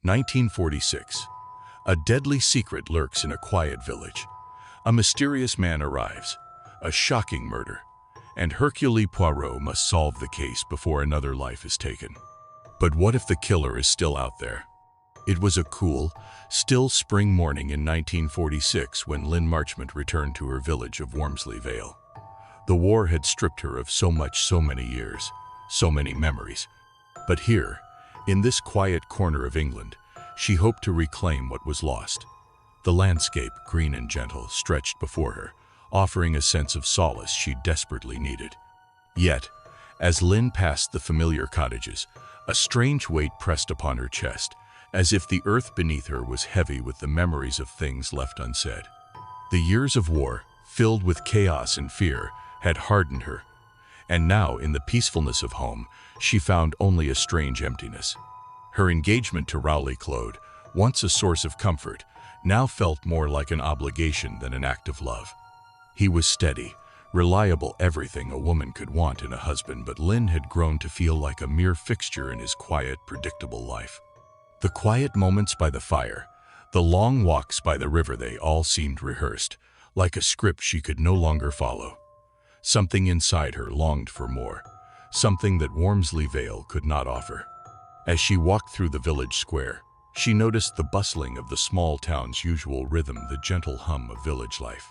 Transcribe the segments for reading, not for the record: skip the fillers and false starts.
1946. A deadly secret lurks in a quiet village. A mysterious man arrives, a shocking murder, and Hercule Poirot must solve the case before another life is taken. But what if the killer is still out there? It was a cool, still spring morning in 1946 when Lynn Marchmont returned to her village of Wormsley Vale. The war had stripped her of so much, so many years, so many memories. But here, in this quiet corner of England, she hoped to reclaim what was lost. The landscape, green and gentle, stretched before her, offering a sense of solace she desperately needed. Yet, as Lynn passed the familiar cottages, a strange weight pressed upon her chest, as if the earth beneath her was heavy with the memories of things left unsaid. The years of war, filled with chaos and fear, had hardened her, and now, in the peacefulness of home, she found only a strange emptiness. Her engagement to Rowley Clode, once a source of comfort, now felt more like an obligation than an act of love. He was steady, reliable, everything a woman could want in a husband, but Lynn had grown to feel like a mere fixture in his quiet, predictable life. The quiet moments by the fire, the long walks by the river, they all seemed rehearsed, like a script she could no longer follow. Something inside her longed for more, something that Wormsley Vale could not offer. As she walked through the village square, she noticed the bustling of the small town's usual rhythm, the gentle hum of village life.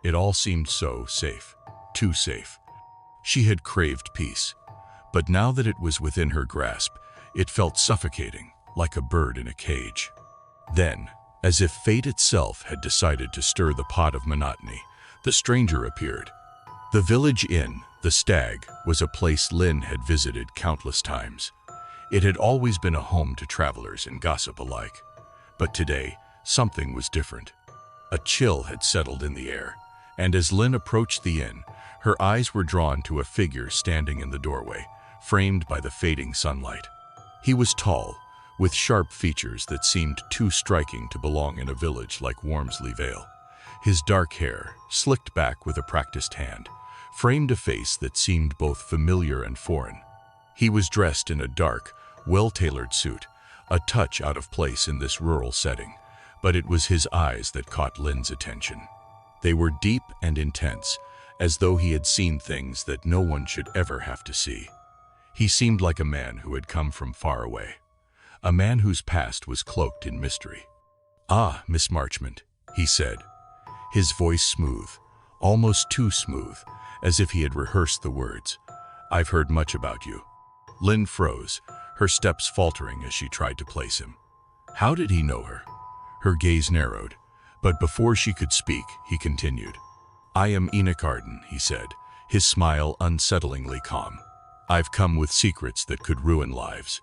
It all seemed so safe, too safe. She had craved peace, but now that it was within her grasp, it felt suffocating, like a bird in a cage. Then, as if fate itself had decided to stir the pot of monotony, the stranger appeared. The village inn, the Stag, was a place Lynn had visited countless times. It had always been a home to travelers and gossip alike. But today, something was different. A chill had settled in the air, and as Lynn approached the inn, her eyes were drawn to a figure standing in the doorway, framed by the fading sunlight. He was tall, with sharp features that seemed too striking to belong in a village like Wormsley Vale. His dark hair, slicked back with a practiced hand, framed a face that seemed both familiar and foreign. He was dressed in a dark, well-tailored suit, a touch out of place in this rural setting, but it was his eyes that caught Lynn's attention. They were deep and intense, as though he had seen things that no one should ever have to see. He seemed like a man who had come from far away, a man whose past was cloaked in mystery. "Ah, Miss Marchmont," he said, his voice smooth, almost too smooth, as if he had rehearsed the words. "I've heard much about you." Lynn froze, her steps faltering as she tried to place him. How did he know her? Her gaze narrowed, but before she could speak, he continued. "I am Enoch Arden," he said, his smile unsettlingly calm. "I've come with secrets that could ruin lives."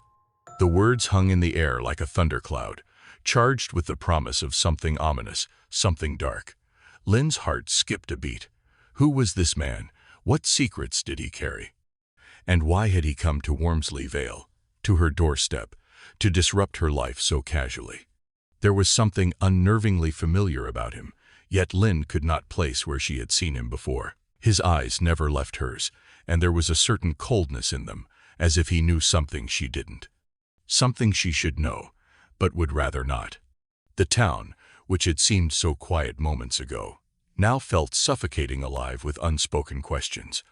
The words hung in the air like a thundercloud, charged with the promise of something ominous, something dark. Lynn's heart skipped a beat. Who was this man? What secrets did he carry? And why had he come to Wormsley Vale, to her doorstep, to disrupt her life so casually? There was something unnervingly familiar about him, yet Lynn could not place where she had seen him before. His eyes never left hers, and there was a certain coldness in them, as if he knew something she didn't. Something she should know, but would rather not. The town, which had seemed so quiet moments ago, now felt suffocating alive with unspoken questions.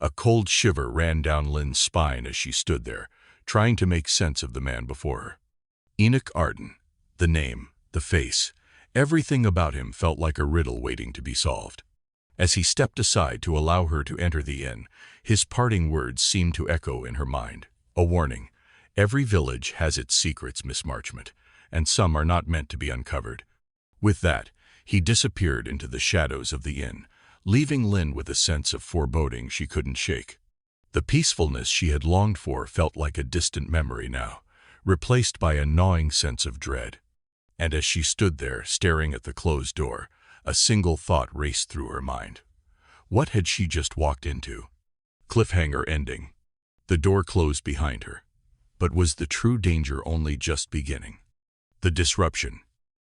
A cold shiver ran down Lynn's spine as she stood there, trying to make sense of the man before her. Enoch Arden. The name, the face, everything about him felt like a riddle waiting to be solved. As he stepped aside to allow her to enter the inn, his parting words seemed to echo in her mind. A warning. Every village has its secrets, Miss Marchmont, and some are not meant to be uncovered. With that, he disappeared into the shadows of the inn, leaving Lynn with a sense of foreboding she couldn't shake. The peacefulness she had longed for felt like a distant memory now, replaced by a gnawing sense of dread. And as she stood there, staring at the closed door, a single thought raced through her mind. What had she just walked into? Cliffhanger ending. The door closed behind her. But was the true danger only just beginning? The disruption.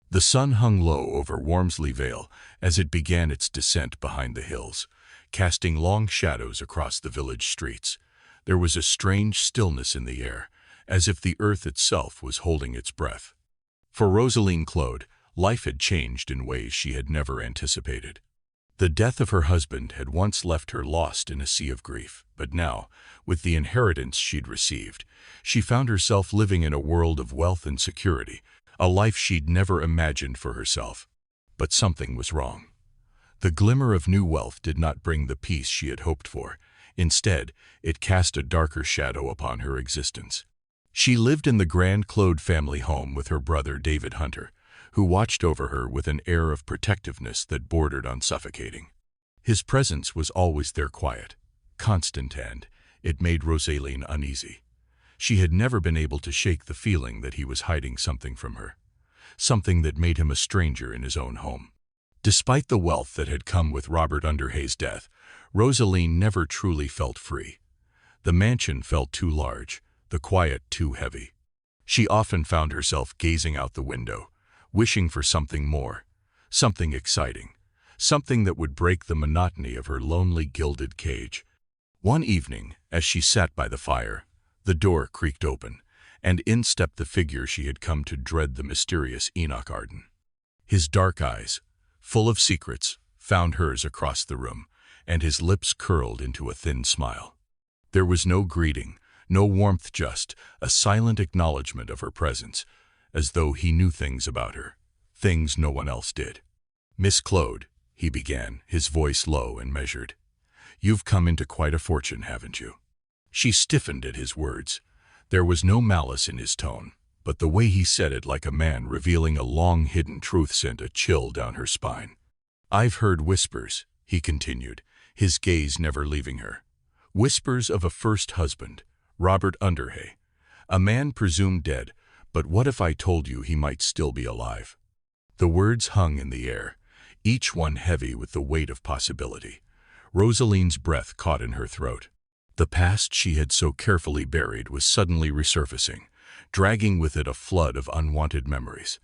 The sun hung low over Wormsley Vale as it began its descent behind the hills, casting long shadows across the village streets. There was a strange stillness in the air, as if the earth itself was holding its breath. For Rosaline Claude, life had changed in ways she had never anticipated. The death of her husband had once left her lost in a sea of grief, but now, with the inheritance she'd received, she found herself living in a world of wealth and security, a life she'd never imagined for herself. But something was wrong. The glimmer of new wealth did not bring the peace she had hoped for. Instead, it cast a darker shadow upon her existence. She lived in the Grand Claude family home with her brother David Hunter, who watched over her with an air of protectiveness that bordered on suffocating. His presence was always there, quiet, constant, and it made Rosaline uneasy. She had never been able to shake the feeling that he was hiding something from her, something that made him a stranger in his own home. Despite the wealth that had come with Robert Underhay's death, Rosaline never truly felt free. The mansion felt too large, the quiet too heavy. She often found herself gazing out the window, wishing for something more, something exciting, something that would break the monotony of her lonely gilded cage. One evening, as she sat by the fire, the door creaked open, and in stepped the figure she had come to dread, the mysterious Enoch Arden. His dark eyes, full of secrets, found hers across the room, and his lips curled into a thin smile. There was no greeting, no warmth, just a silent acknowledgement of her presence, as though he knew things about her, things no one else did. "Miss Claude," he began, his voice low and measured, "you've come into quite a fortune, haven't you?" She stiffened at his words. There was no malice in his tone, but the way he said it, like a man revealing a long-hidden truth, sent a chill down her spine. "I've heard whispers," he continued, his gaze never leaving her. "Whispers of a first husband, Robert Underhay, a man presumed dead, but what if I told you he might still be alive?" The words hung in the air, each one heavy with the weight of possibility. Rosaline's breath caught in her throat. The past she had so carefully buried was suddenly resurfacing, dragging with it a flood of unwanted memories.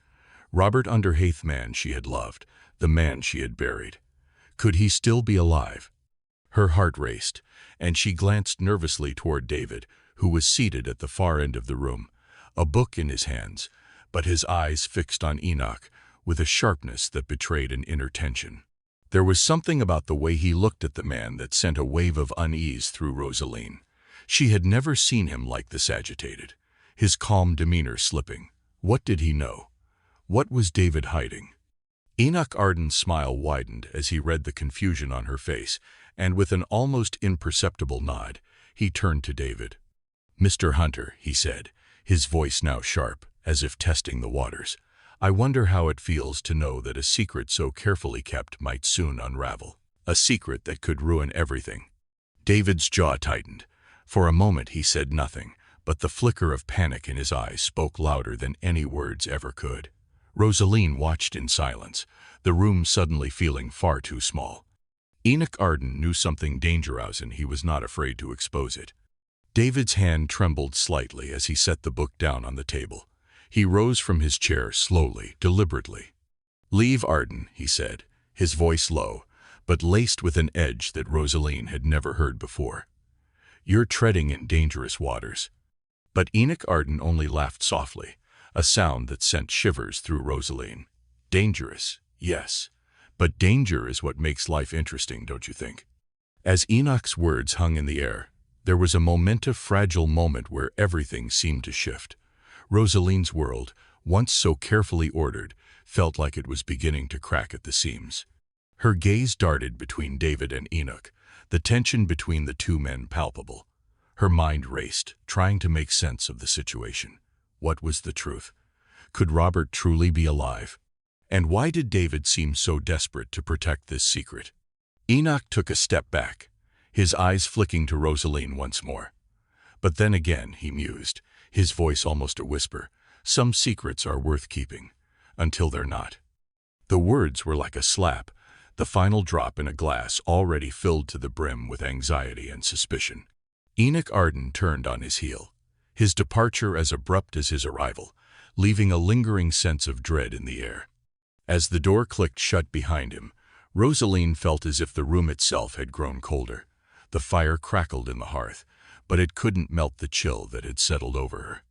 Robert Underhay, the man she had loved, the man she had buried. Could he still be alive? Her heart raced, and she glanced nervously toward David, who was seated at the far end of the room, a book in his hands, but his eyes fixed on Enoch with a sharpness that betrayed an inner tension. There was something about the way he looked at the man that sent a wave of unease through Rosaline. She had never seen him like this, agitated, his calm demeanor slipping. What did he know? What was David hiding? Enoch Arden's smile widened as he read the confusion on her face, and with an almost imperceptible nod, he turned to David. "Mr. Hunter," he said, his voice now sharp, as if testing the waters, "I wonder how it feels to know that a secret so carefully kept might soon unravel. A secret that could ruin everything." David's jaw tightened. For a moment he said nothing, but the flicker of panic in his eyes spoke louder than any words ever could. Rosaline watched in silence, the room suddenly feeling far too small. Enoch Arden knew something dangerous, and he was not afraid to expose it. David's hand trembled slightly as he set the book down on the table. He rose from his chair slowly, deliberately. "Leave Arden," he said, his voice low, but laced with an edge that Rosaline had never heard before. "You're treading in dangerous waters." But Enoch Arden only laughed softly, a sound that sent shivers through Rosaline. "Dangerous, yes, but danger is what makes life interesting, don't you think?" As Enoch's words hung in the air, there was a fragile moment where everything seemed to shift. Rosaline's world, once so carefully ordered, felt like it was beginning to crack at the seams. Her gaze darted between David and Enoch, the tension between the two men palpable. Her mind raced, trying to make sense of the situation. What was the truth? Could Robert truly be alive? And why did David seem so desperate to protect this secret? Enoch took a step back, his eyes flicking to Rosaline once more. But then again, he mused, his voice almost a whisper, "Some secrets are worth keeping, until they're not." The words were like a slap, the final drop in a glass already filled to the brim with anxiety and suspicion. Enoch Arden turned on his heel, his departure as abrupt as his arrival, leaving a lingering sense of dread in the air. As the door clicked shut behind him, Rosaline felt as if the room itself had grown colder. The fire crackled in the hearth, but it couldn't melt the chill that had settled over her.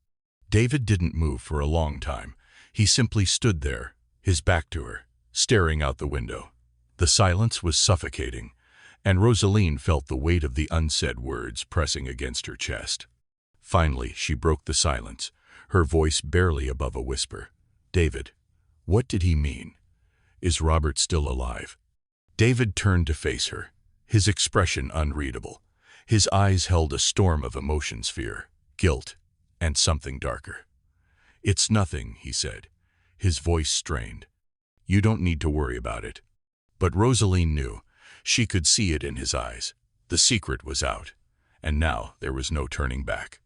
David didn't move for a long time. He simply stood there, his back to her, staring out the window. The silence was suffocating, and Rosaline felt the weight of the unsaid words pressing against her chest. Finally, she broke the silence, her voice barely above a whisper. "David, what did he mean? Is Robert still alive?" David turned to face her, his expression unreadable. His eyes held a storm of emotions: fear, guilt, and something darker. "It's nothing," he said, his voice strained. "You don't need to worry about it." But Rosaline knew. She could see it in his eyes. The secret was out, and now there was no turning back.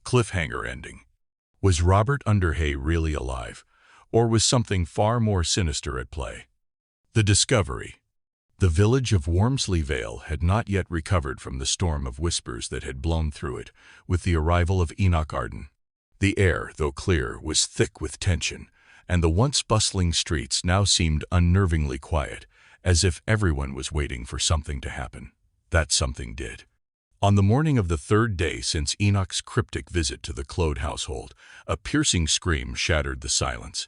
Cliffhanger ending. Was Robert Underhay really alive, or was something far more sinister at play? The discovery. The village of Wormsley Vale had not yet recovered from the storm of whispers that had blown through it with the arrival of Enoch Arden. The air, though clear, was thick with tension, and the once bustling streets now seemed unnervingly quiet, as if everyone was waiting for something to happen. That something did. On the morning of the third day since Enoch's cryptic visit to the Claude household, a piercing scream shattered the silence.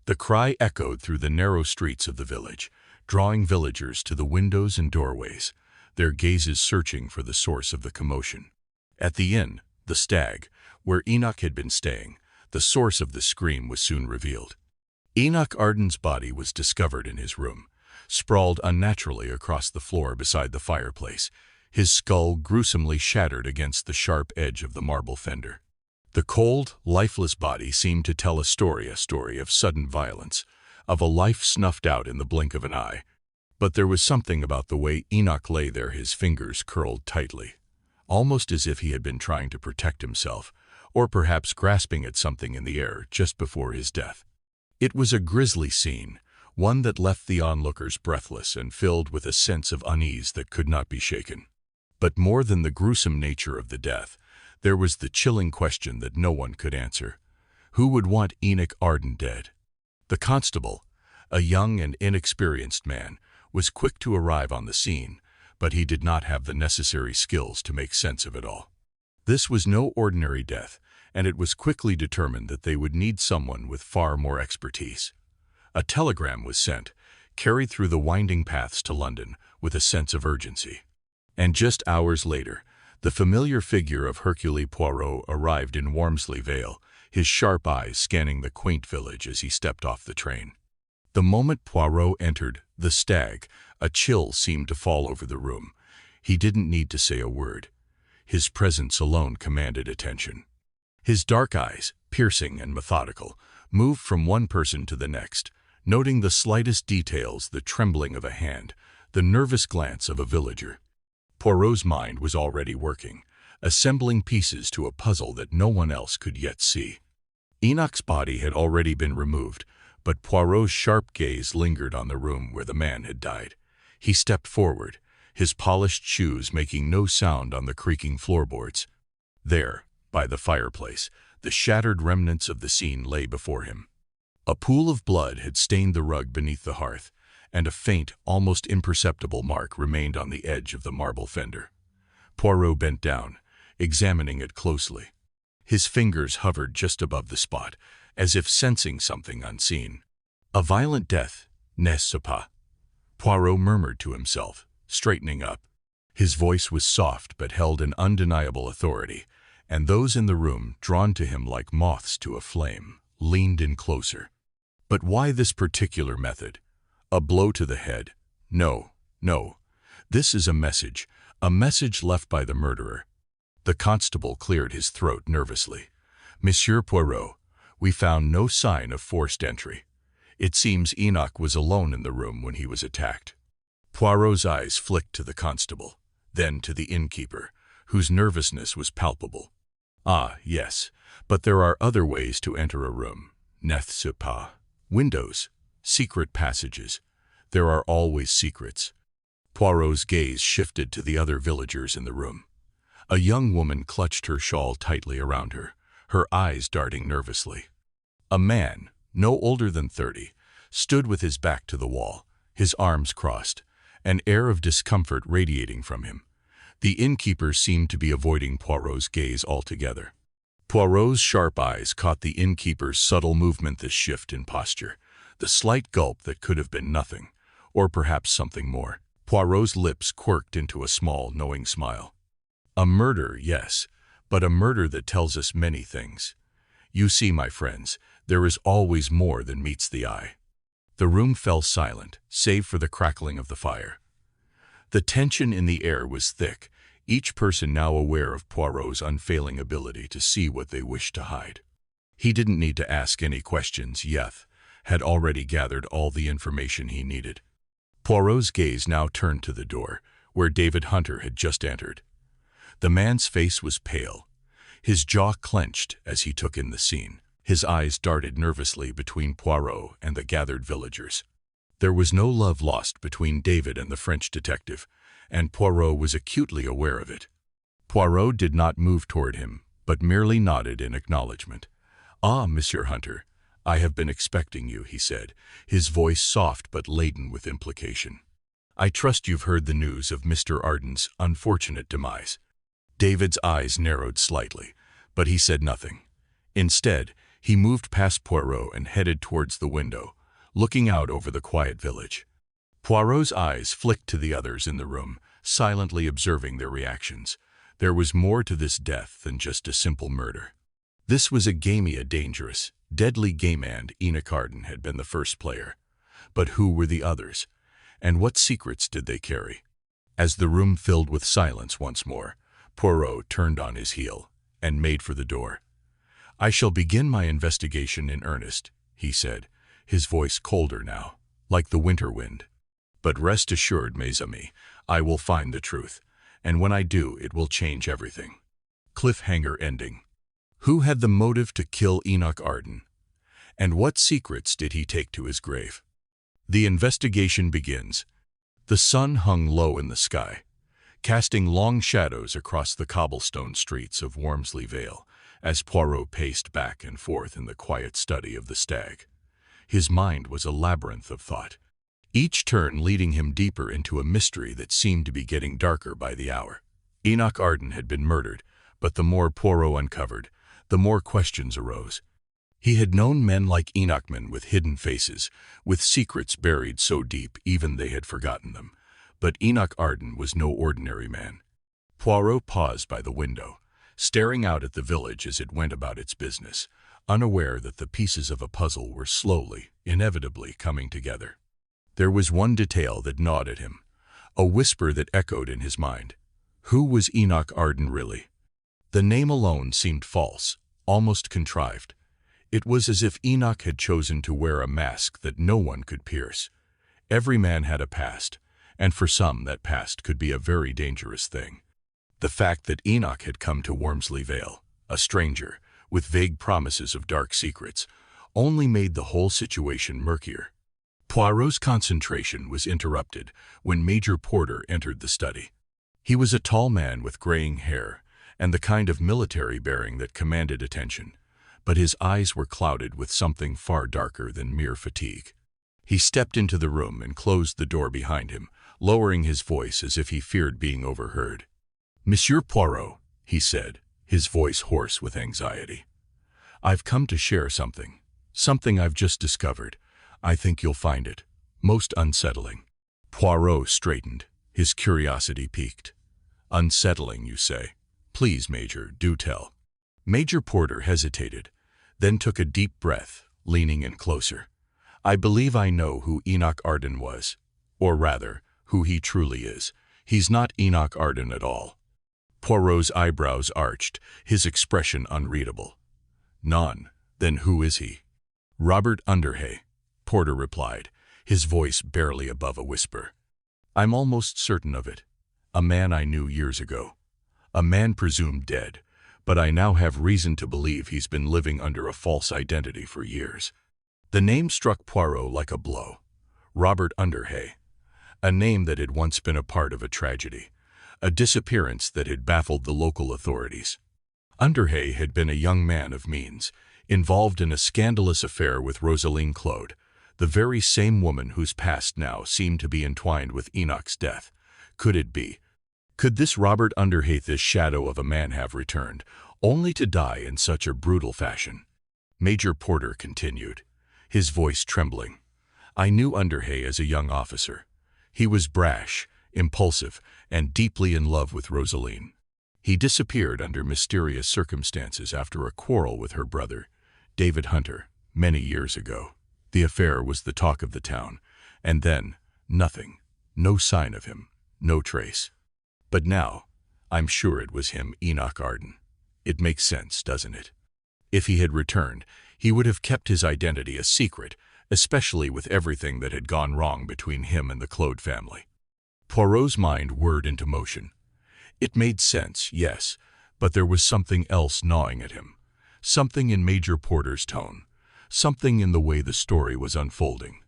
The cry echoed through the narrow streets of the village, drawing villagers to the windows and doorways, their gazes searching for the source of the commotion. At the inn, the Stag, where Enoch had been staying, the source of the scream was soon revealed. Enoch Arden's body was discovered in his room, sprawled unnaturally across the floor beside the fireplace, his skull gruesomely shattered against the sharp edge of the marble fender. The cold, lifeless body seemed to tell a story of sudden violence, of a life snuffed out in the blink of an eye. But there was something about the way Enoch lay there, his fingers curled tightly, almost as if he had been trying to protect himself, or perhaps grasping at something in the air just before his death. It was a grisly scene, one that left the onlookers breathless and filled with a sense of unease that could not be shaken. But more than the gruesome nature of the death, there was the chilling question that no one could answer. Who would want Enoch Arden dead? The constable, a young and inexperienced man, was quick to arrive on the scene, but he did not have the necessary skills to make sense of it all. This was no ordinary death, and it was quickly determined that they would need someone with far more expertise. A telegram was sent, carried through the winding paths to London with a sense of urgency. And just hours later, the familiar figure of Hercule Poirot arrived in Wormsley Vale, his sharp eyes scanning the quaint village as he stepped off the train. The moment Poirot entered the Stag, a chill seemed to fall over the room. He didn't need to say a word. His presence alone commanded attention. His dark eyes, piercing and methodical, moved from one person to the next, noting the slightest details: the trembling of a hand, the nervous glance of a villager. Poirot's mind was already working, assembling pieces to a puzzle that no one else could yet see. Enoch's body had already been removed, but Poirot's sharp gaze lingered on the room where the man had died. He stepped forward, his polished shoes making no sound on the creaking floorboards. There, by the fireplace, the shattered remnants of the scene lay before him. A pool of blood had stained the rug beneath the hearth, and a faint, almost imperceptible mark remained on the edge of the marble fender. Poirot bent down, examining it closely. His fingers hovered just above the spot, as if sensing something unseen. "A violent death, n'est-ce pas?" Poirot murmured to himself, straightening up. His voice was soft but held an undeniable authority, and those in the room, drawn to him like moths to a flame, leaned in closer. But why this particular method? A blow to the head? No, no. This is a message left by the murderer. The constable cleared his throat nervously. "Monsieur Poirot, we found no sign of forced entry. It seems Enoch was alone in the room when he was attacked." Poirot's eyes flicked to the constable, then to the innkeeper, whose nervousness was palpable. "Ah, yes, but there are other ways to enter a room, n'est-ce pas? Windows, secret passages. There are always secrets." Poirot's gaze shifted to the other villagers in the room. A young woman clutched her shawl tightly around her, her eyes darting nervously. A man, no older than 30, stood with his back to the wall, his arms crossed, an air of discomfort radiating from him. The innkeeper seemed to be avoiding Poirot's gaze altogether. Poirot's sharp eyes caught the innkeeper's subtle movement, this shift in posture, the slight gulp that could have been nothing, or perhaps something more. Poirot's lips quirked into a small, knowing smile. A murder, yes, but a murder that tells us many things. You see, my friends, there is always more than meets the eye. The room fell silent, save for the crackling of the fire. The tension in the air was thick, each person now aware of Poirot's unfailing ability to see what they wished to hide. He didn't need to ask any questions. Yeth had already gathered all the information he needed. Poirot's gaze now turned to the door, where David Hunter had just entered. The man's face was pale. His jaw clenched as he took in the scene. His eyes darted nervously between Poirot and the gathered villagers. There was no love lost between David and the French detective, and Poirot was acutely aware of it. Poirot did not move toward him, but merely nodded in acknowledgement. "Ah, Monsieur Hunter, I have been expecting you," he said, his voice soft but laden with implication. "I trust you've heard the news of Mr. Arden's unfortunate demise." David's eyes narrowed slightly, but he said nothing. Instead, he moved past Poirot and headed towards the window, looking out over the quiet village. Poirot's eyes flicked to the others in the room, silently observing their reactions. There was more to this death than just a simple murder. This was a dangerous, deadly game, and Enoch Arden had been the first player. But who were the others? And what secrets did they carry? As the room filled with silence once more, Poirot turned on his heel and made for the door. "I shall begin my investigation in earnest," he said, his voice colder now, like the winter wind. "But rest assured, mes amis, I will find the truth, and when I do, it will change everything." Cliffhanger ending. Who had the motive to kill Enoch Arden? And what secrets did he take to his grave? The investigation begins. The sun hung low in the sky, casting long shadows across the cobblestone streets of Wormsley Vale as Poirot paced back and forth in the quiet study of the Stag. His mind was a labyrinth of thought, each turn leading him deeper into a mystery that seemed to be getting darker by the hour. Enoch Arden had been murdered, but the more Poirot uncovered, the more questions arose. He had known men like Enochman with hidden faces, with secrets buried so deep even they had forgotten them. But Enoch Arden was no ordinary man. Poirot paused by the window, staring out at the village as it went about its business, unaware that the pieces of a puzzle were slowly, inevitably coming together. There was one detail that gnawed at him, a whisper that echoed in his mind. Who was Enoch Arden really? The name alone seemed false, almost contrived. It was as if Enoch had chosen to wear a mask that no one could pierce. Every man had a past, and for some that past could be a very dangerous thing. The fact that Enoch had come to Wormsley Vale, a stranger, with vague promises of dark secrets, only made the whole situation murkier. Poirot's concentration was interrupted when Major Porter entered the study. He was a tall man with graying hair and the kind of military bearing that commanded attention, but his eyes were clouded with something far darker than mere fatigue. He stepped into the room and closed the door behind him, lowering his voice as if he feared being overheard. "Monsieur Poirot," he said, his voice hoarse with anxiety. "I've come to share something I've just discovered. I think you'll find it most unsettling." Poirot straightened, his curiosity piqued. "Unsettling, you say? Please, Major, do tell." Major Porter hesitated, then took a deep breath, leaning in closer. "I believe I know who Enoch Arden was, or rather, who he truly is. He's not Enoch Arden at all." Poirot's eyebrows arched, his expression unreadable. "None. Then who is he?" "Robert Underhay," Porter replied, his voice barely above a whisper. "I'm almost certain of it. A man I knew years ago. A man presumed dead, but I now have reason to believe he's been living under a false identity for years." The name struck Poirot like a blow. Robert Underhay. A name that had once been a part of a tragedy, a disappearance that had baffled the local authorities. Underhay had been a young man of means, involved in a scandalous affair with Rosaline Claude, the very same woman whose past now seemed to be entwined with Enoch's death. Could it be? Could this Robert Underhay, this shadow of a man, have returned, only to die in such a brutal fashion. Major Porter continued, his voice trembling. I knew Underhay as a young officer. He was brash, impulsive, and deeply in love with Rosaline. He disappeared under mysterious circumstances after a quarrel with her brother, David Hunter, many years ago. The affair was the talk of the town, and then, nothing, no sign of him, no trace. But now, I'm sure it was him, Enoch Arden. It makes sense, doesn't it? If he had returned, he would have kept his identity a secret, especially with everything that had gone wrong between him and the Claude family. Poirot's mind whirred into motion. It made sense, yes, but there was something else gnawing at him. Something in Major Porter's tone. Something in the way the story was unfolding.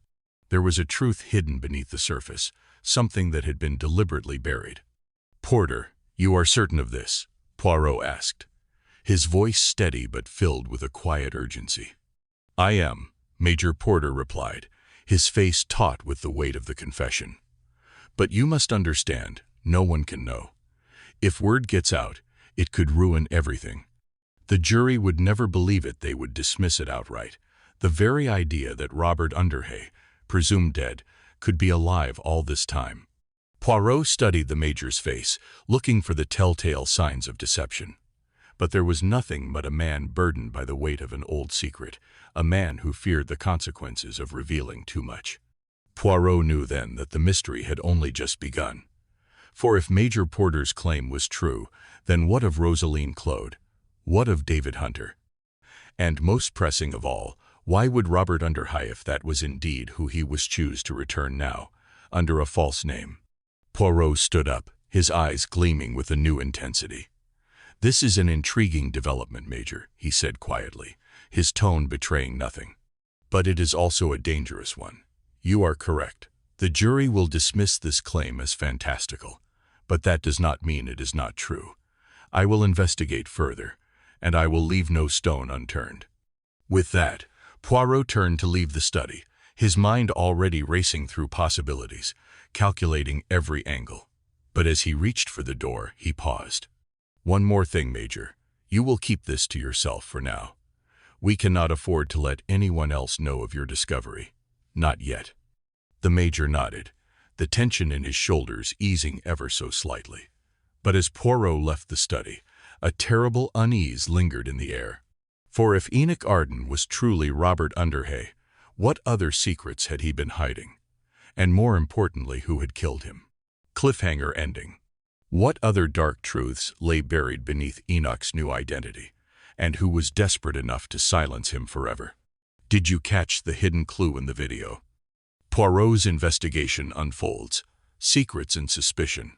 There was a truth hidden beneath the surface, something that had been deliberately buried. Porter, you are certain of this? Poirot asked, his voice steady but filled with a quiet urgency. I am, Major Porter replied, his face taut with the weight of the confession. But you must understand, no one can know. If word gets out, it could ruin everything. The jury would never believe it, they would dismiss it outright. The very idea that Robert Underhay, presumed dead, could be alive all this time. Poirot studied the Major's face, looking for the telltale signs of deception. But there was nothing but a man burdened by the weight of an old secret, a man who feared the consequences of revealing too much. Poirot knew then that the mystery had only just begun. For if Major Porter's claim was true, then what of Rosaline Claude? What of David Hunter? And most pressing of all, why would Robert Underhay, if that was indeed who he was, choose to return now, under a false name? Poirot stood up, his eyes gleaming with a new intensity. This is an intriguing development, Major, he said quietly, his tone betraying nothing. But it is also a dangerous one. You are correct. The jury will dismiss this claim as fantastical. But that does not mean it is not true. I will investigate further, and I will leave no stone unturned. With that, Poirot turned to leave the study, his mind already racing through possibilities, calculating every angle. But as he reached for the door, he paused. One more thing, Major. You will keep this to yourself for now. We cannot afford to let anyone else know of your discovery. Not yet. The Major nodded, the tension in his shoulders easing ever so slightly. But as Poirot left the study, a terrible unease lingered in the air. For if Enoch Arden was truly Robert Underhay, what other secrets had he been hiding? And more importantly, who had killed him? Cliffhanger ending. What other dark truths lay buried beneath Enoch's new identity, and who was desperate enough to silence him forever? Did you catch the hidden clue in the video? Poirot's investigation unfolds. Secrets and suspicion.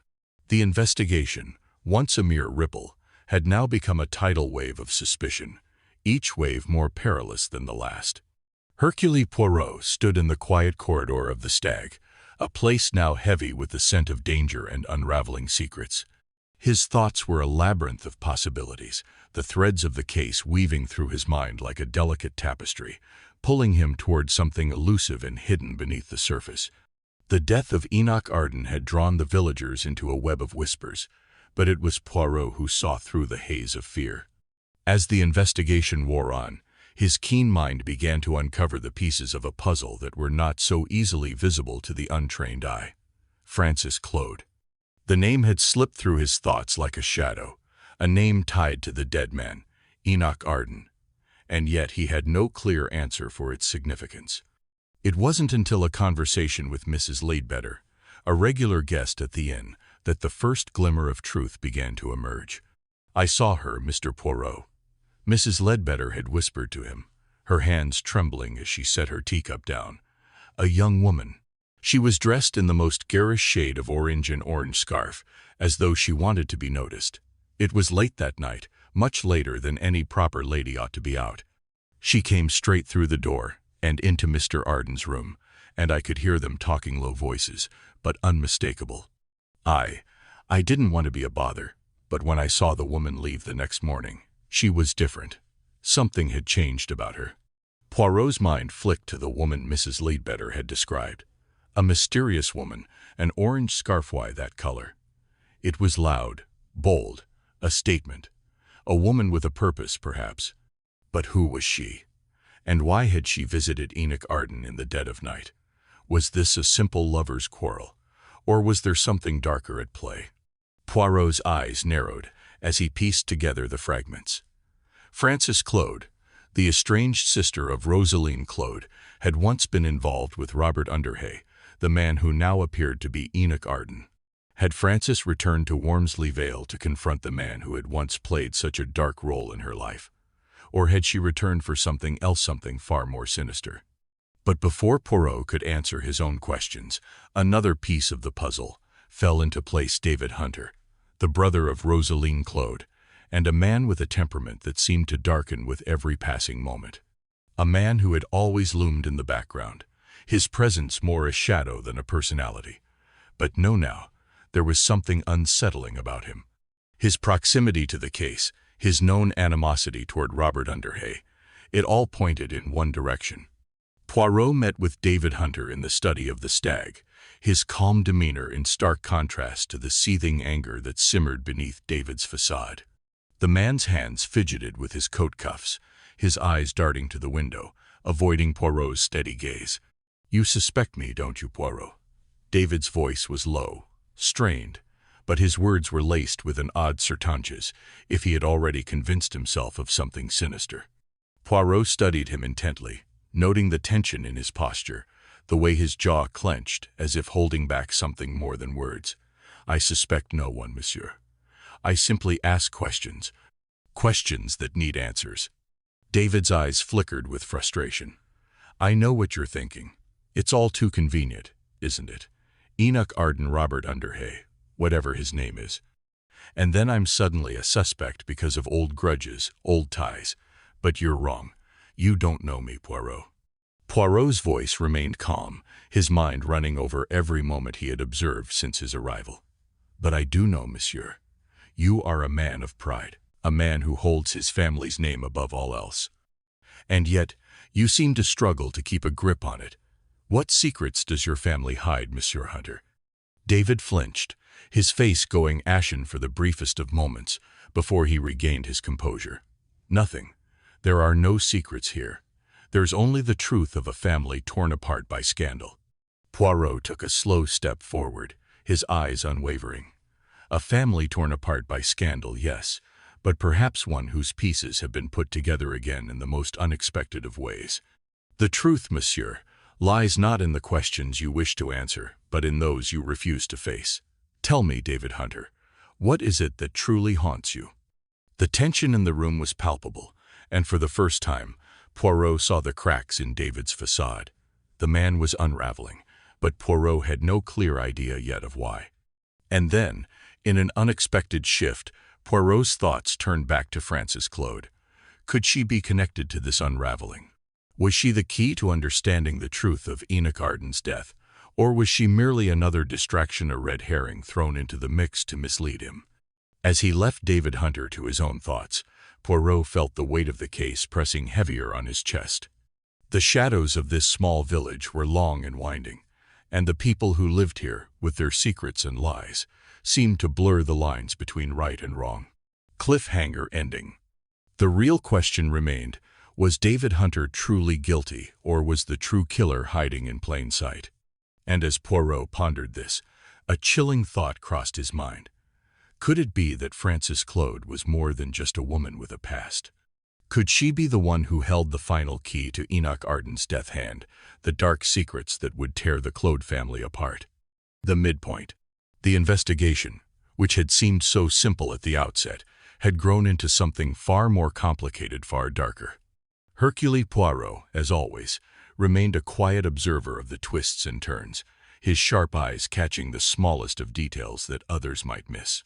The investigation, once a mere ripple, had now become a tidal wave of suspicion, each wave more perilous than the last. Hercule Poirot stood in the quiet corridor of the Stag, a place now heavy with the scent of danger and unraveling secrets. His thoughts were a labyrinth of possibilities, the threads of the case weaving through his mind like a delicate tapestry, pulling him toward something elusive and hidden beneath the surface. The death of Enoch Arden had drawn the villagers into a web of whispers, but it was Poirot who saw through the haze of fear. As the investigation wore on, his keen mind began to uncover the pieces of a puzzle that were not so easily visible to the untrained eye. Francis Claude. The name had slipped through his thoughts like a shadow, a name tied to the dead man, Enoch Arden. And yet he had no clear answer for its significance. It wasn't until a conversation with Mrs. Leadbetter, a regular guest at the inn, that the first glimmer of truth began to emerge. I saw her, Mr. Poirot. Mrs. Leadbetter had whispered to him, her hands trembling as she set her teacup down. A young woman. She was dressed in the most garish shade of orange and orange scarf, as though she wanted to be noticed. It was late that night, much later than any proper lady ought to be out. She came straight through the door and into Mr. Arden's room, and I could hear them talking low voices, but unmistakable. I didn't want to be a bother, but when I saw the woman leave the next morning, she was different. Something had changed about her. Poirot's mind flicked to the woman Mrs. Leadbetter had described. A mysterious woman, an orange scarf. Why that color? It was loud, bold, a statement. A woman with a purpose, perhaps. But who was she? And why had she visited Enoch Arden in the dead of night? Was this a simple lover's quarrel, or was there something darker at play? Poirot's eyes narrowed as he pieced together the fragments. Frances Claude, the estranged sister of Rosaline Claude, had once been involved with Robert Underhay, the man who now appeared to be Enoch Arden. Had Frances returned to Wormsley Vale to confront the man who had once played such a dark role in her life? Or had she returned for something else, something far more sinister? But before Poirot could answer his own questions, another piece of the puzzle fell into place. David Hunter, the brother of Rosaline Claude, and a man with a temperament that seemed to darken with every passing moment. A man who had always loomed in the background, his presence more a shadow than a personality. But no, now, there was something unsettling about him. His proximity to the case, his known animosity toward Robert Underhay, it all pointed in one direction. Poirot met with David Hunter in the study of the Stag, his calm demeanor in stark contrast to the seething anger that simmered beneath David's facade. The man's hands fidgeted with his coat cuffs, his eyes darting to the window, avoiding Poirot's steady gaze. "You suspect me, don't you, Poirot?" David's voice was low, strained, but his words were laced with an odd certitude, if he had already convinced himself of something sinister. Poirot studied him intently, noting the tension in his posture, the way his jaw clenched as if holding back something more than words. "I suspect no one, monsieur. I simply ask questions, questions that need answers." David's eyes flickered with frustration. "I know what you're thinking. It's all too convenient, isn't it? Enoch Arden, Robert Underhay, whatever his name is. And then I'm suddenly a suspect because of old grudges, old ties. But you're wrong. You don't know me, Poirot." Poirot's voice remained calm, his mind running over every moment he had observed since his arrival. "But I do know, monsieur. You are a man of pride, a man who holds his family's name above all else. And yet, you seem to struggle to keep a grip on it. What secrets does your family hide, Monsieur Hunter?" David flinched, his face going ashen for the briefest of moments before he regained his composure. "Nothing. There are no secrets here. There's only the truth of a family torn apart by scandal." Poirot took a slow step forward, his eyes unwavering. "A family torn apart by scandal, yes, but perhaps one whose pieces have been put together again in the most unexpected of ways. The truth, monsieur, lies not in the questions you wish to answer, but in those you refuse to face. Tell me, David Hunter, what is it that truly haunts you?" The tension in the room was palpable, and for the first time, Poirot saw the cracks in David's facade. The man was unraveling, but Poirot had no clear idea yet of why. And then, in an unexpected shift, Poirot's thoughts turned back to Frances Claude. Could she be connected to this unraveling? Was she the key to understanding the truth of Enoch Arden's death, or was she merely another distraction, a red herring thrown into the mix to mislead him? As he left David Hunter to his own thoughts, Poirot felt the weight of the case pressing heavier on his chest. The shadows of this small village were long and winding, and the people who lived here, with their secrets and lies, seemed to blur the lines between right and wrong. Cliffhanger ending. The real question remained, was David Hunter truly guilty, or was the true killer hiding in plain sight? And as Poirot pondered this, a chilling thought crossed his mind. Could it be that Frances Claude was more than just a woman with a past? Could she be the one who held the final key to Enoch Arden's death hand, the dark secrets that would tear the Claude family apart? The midpoint. The investigation, which had seemed so simple at the outset, had grown into something far more complicated, far darker. Hercule Poirot, as always, remained a quiet observer of the twists and turns, his sharp eyes catching the smallest of details that others might miss.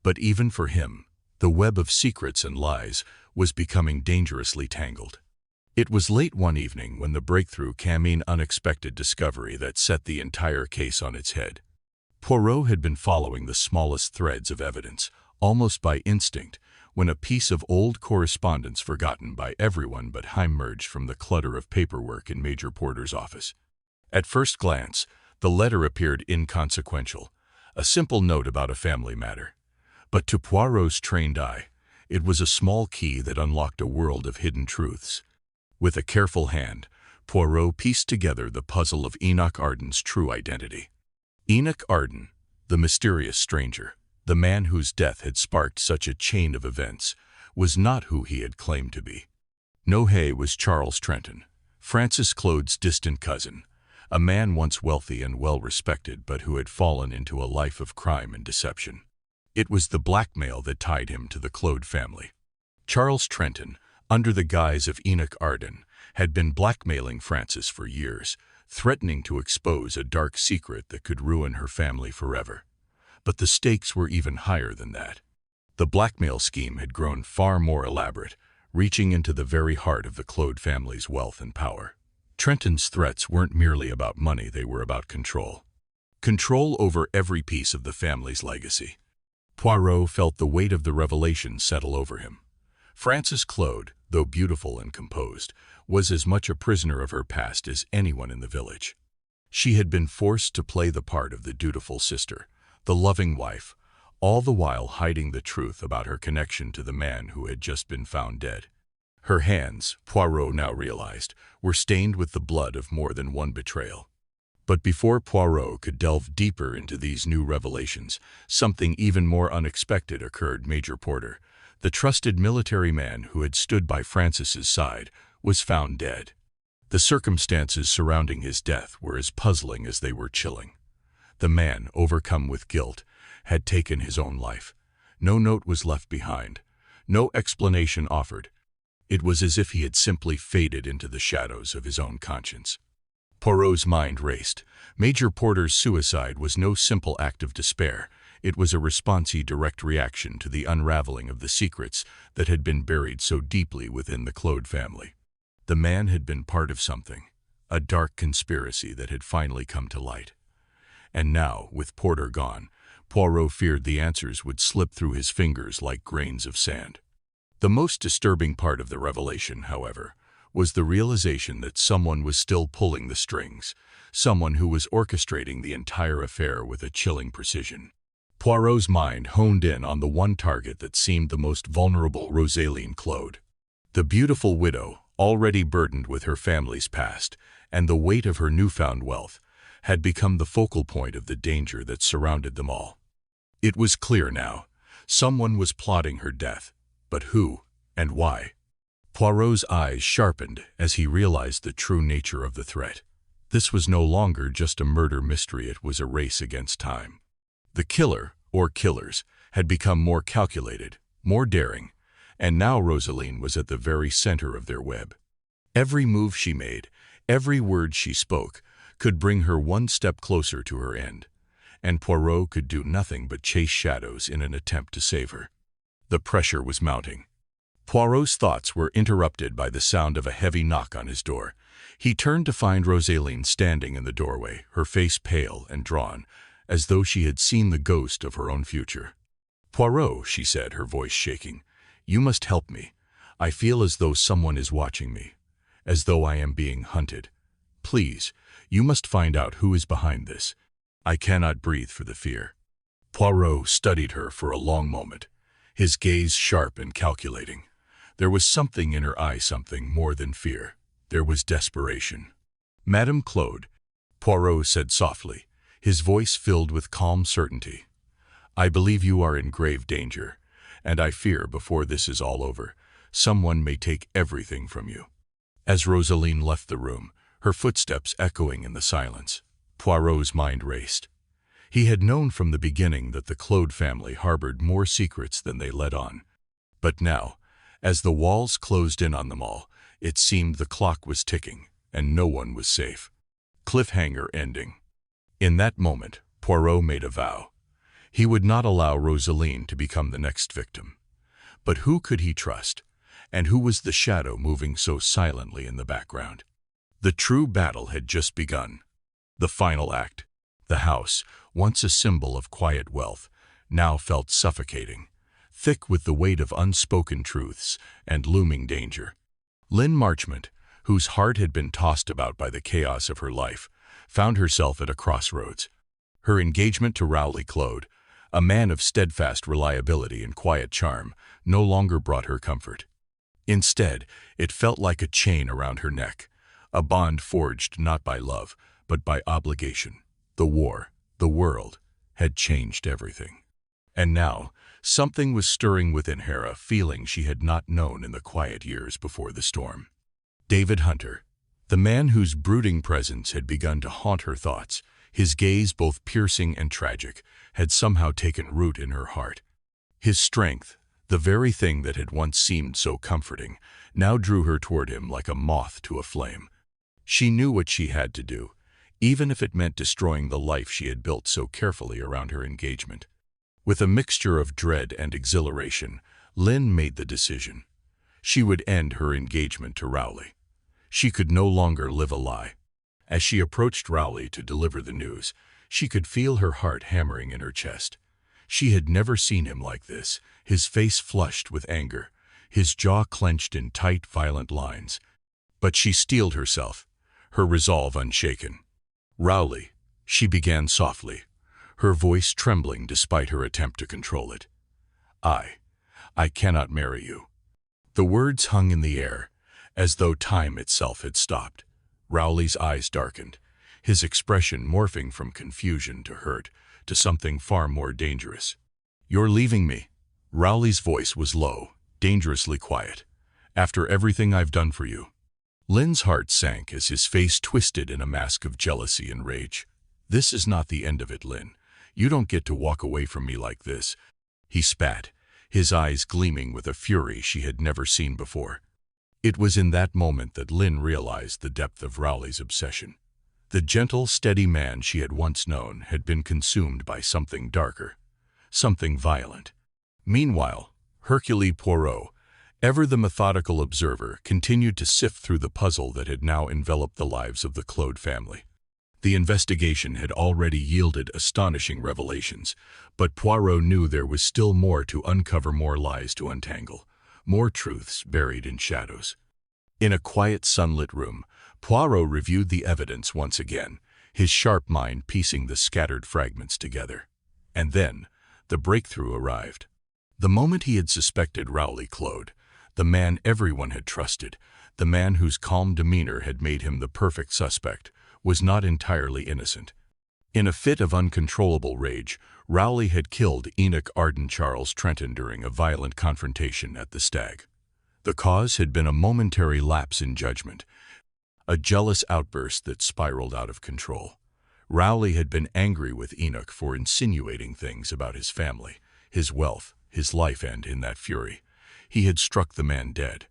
But even for him, the web of secrets and lies was becoming dangerously tangled. It was late one evening when the breakthrough came, an unexpected discovery that set the entire case on its head. Poirot had been following the smallest threads of evidence, almost by instinct, when a piece of old correspondence forgotten by everyone but him emerged from the clutter of paperwork in Major Porter's office. At first glance, the letter appeared inconsequential, a simple note about a family matter. But to Poirot's trained eye, It was a small key that unlocked a world of hidden truths. With a careful hand, Poirot pieced together the puzzle of Enoch Arden's true identity. Enoch Arden, the mysterious stranger, the man whose death had sparked such a chain of events, was not who he had claimed to be. No, he was Charles Trenton, Francis Claude's distant cousin, a man once wealthy and well-respected but who had fallen into a life of crime and deception. It was the blackmail that tied him to the Claude family. Charles Trenton, under the guise of Enoch Arden, had been blackmailing Frances for years, threatening to expose a dark secret that could ruin her family forever. But the stakes were even higher than that. The blackmail scheme had grown far more elaborate, reaching into the very heart of the Claude family's wealth and power. Trenton's threats weren't merely about money, they were about control. Control over every piece of the family's legacy. Poirot felt the weight of the revelation settle over him. Frances Claude, though beautiful and composed, was as much a prisoner of her past as anyone in the village. She had been forced to play the part of the dutiful sister, the loving wife, all the while hiding the truth about her connection to the man who had just been found dead. Her hands, Poirot now realized, were stained with the blood of more than one betrayal. But before Poirot could delve deeper into these new revelations, something even more unexpected occurred. Major Porter, the trusted military man who had stood by Frances's side, was found dead. The circumstances surrounding his death were as puzzling as they were chilling. The man, overcome with guilt, had taken his own life. No note was left behind, no explanation offered. It was as if he had simply faded into the shadows of his own conscience. Poirot's mind raced. Major Porter's suicide was no simple act of despair. It was a responsive, direct reaction to the unraveling of the secrets that had been buried so deeply within the Claude family. The man had been part of something, a dark conspiracy that had finally come to light. And now, with Porter gone, Poirot feared the answers would slip through his fingers like grains of sand. The most disturbing part of the revelation, however, was the realization that someone was still pulling the strings, someone who was orchestrating the entire affair with a chilling precision. Poirot's mind honed in on the one target that seemed the most vulnerable: Rosaline Claude. The beautiful widow, already burdened with her family's past and the weight of her newfound wealth, had become the focal point of the danger that surrounded them all. It was clear now. Someone was plotting her death. But who and why? Poirot's eyes sharpened as he realized the true nature of the threat. This was no longer just a murder mystery, it was a race against time. The killer, or killers, had become more calculated, more daring, and now Rosaline was at the very center of their web. Every move she made, every word she spoke, could bring her one step closer to her end, and Poirot could do nothing but chase shadows in an attempt to save her. The pressure was mounting. Poirot's thoughts were interrupted by the sound of a heavy knock on his door. He turned to find Rosaline standing in the doorway, her face pale and drawn, as though she had seen the ghost of her own future. "Poirot," she said, her voice shaking, "you must help me. I feel as though someone is watching me, as though I am being hunted. Please, you must find out who is behind this. I cannot breathe for the fear." Poirot studied her for a long moment, his gaze sharp and calculating. There was something in her eye, something more than fear. There was desperation. "Madame Claude," Poirot said softly, his voice filled with calm certainty, "I believe you are in grave danger, and I fear before this is all over, someone may take everything from you." As Rosaline left the room, her footsteps echoing in the silence, Poirot's mind raced. He had known from the beginning that the Claude family harbored more secrets than they let on. But now, as the walls closed in on them all, it seemed the clock was ticking, and no one was safe. Cliffhanger ending. In that moment, Poirot made a vow. He would not allow Rosaline to become the next victim. But who could he trust? And who was the shadow moving so silently in the background? The true battle had just begun. The final act. The house, once a symbol of quiet wealth, now felt suffocating, thick with the weight of unspoken truths and looming danger. Lynn Marchmont, whose heart had been tossed about by the chaos of her life, found herself at a crossroads. Her engagement to Rowley Claude, A man of steadfast reliability and quiet charm no longer brought her comfort. Instead, it felt like a chain around her neck, a bond forged not by love, but by obligation. The war, the world, had changed everything. And now, something was stirring within her, a feeling she had not known in the quiet years before the storm. David Hunter, the man whose brooding presence had begun to haunt her thoughts, his gaze both piercing and tragic, had somehow taken root in her heart. His strength, the very thing that had once seemed so comforting, now drew her toward him like a moth to a flame. She knew what she had to do, even if it meant destroying the life she had built so carefully around her engagement. With a mixture of dread and exhilaration, Lynn made the decision. She would end her engagement to Rowley. She could no longer live a lie. As she approached Rowley to deliver the news, she could feel her heart hammering in her chest. She had never seen him like this, his face flushed with anger, his jaw clenched in tight, violent lines. But she steeled herself, her resolve unshaken. "Rowley," she began softly, her voice trembling despite her attempt to control it. I cannot marry you." The words hung in the air, as though time itself had stopped. Rowley's eyes darkened, his expression morphing from confusion to hurt to something far more dangerous. "You're leaving me." Rowley's voice was low, dangerously quiet. "After everything I've done for you." Lynn's heart sank as his face twisted in a mask of jealousy and rage. "This is not the end of it, Lynn. You don't get to walk away from me like this." He spat, his eyes gleaming with a fury she had never seen before. It was in that moment that Lynn realized the depth of Rowley's obsession. The gentle, steady man she had once known had been consumed by something darker, something violent. Meanwhile, Hercule Poirot, ever the methodical observer, continued to sift through the puzzle that had now enveloped the lives of the Claude family. The investigation had already yielded astonishing revelations, but Poirot knew there was still more to uncover, more lies to untangle, more truths buried in shadows. In a quiet, sunlit room, Poirot reviewed the evidence once again, his sharp mind piecing the scattered fragments together. And then, the breakthrough arrived. The moment he had suspected Rowley Claude, the man everyone had trusted, the man whose calm demeanor had made him the perfect suspect, was not entirely innocent. In a fit of uncontrollable rage, Rowley had killed Enoch Arden Charles Trenton during a violent confrontation at the Stag. The cause had been a momentary lapse in judgment, a jealous outburst that spiraled out of control. Rowley had been angry with Enoch for insinuating things about his family, his wealth, his life, and in that fury, he had struck the man dead.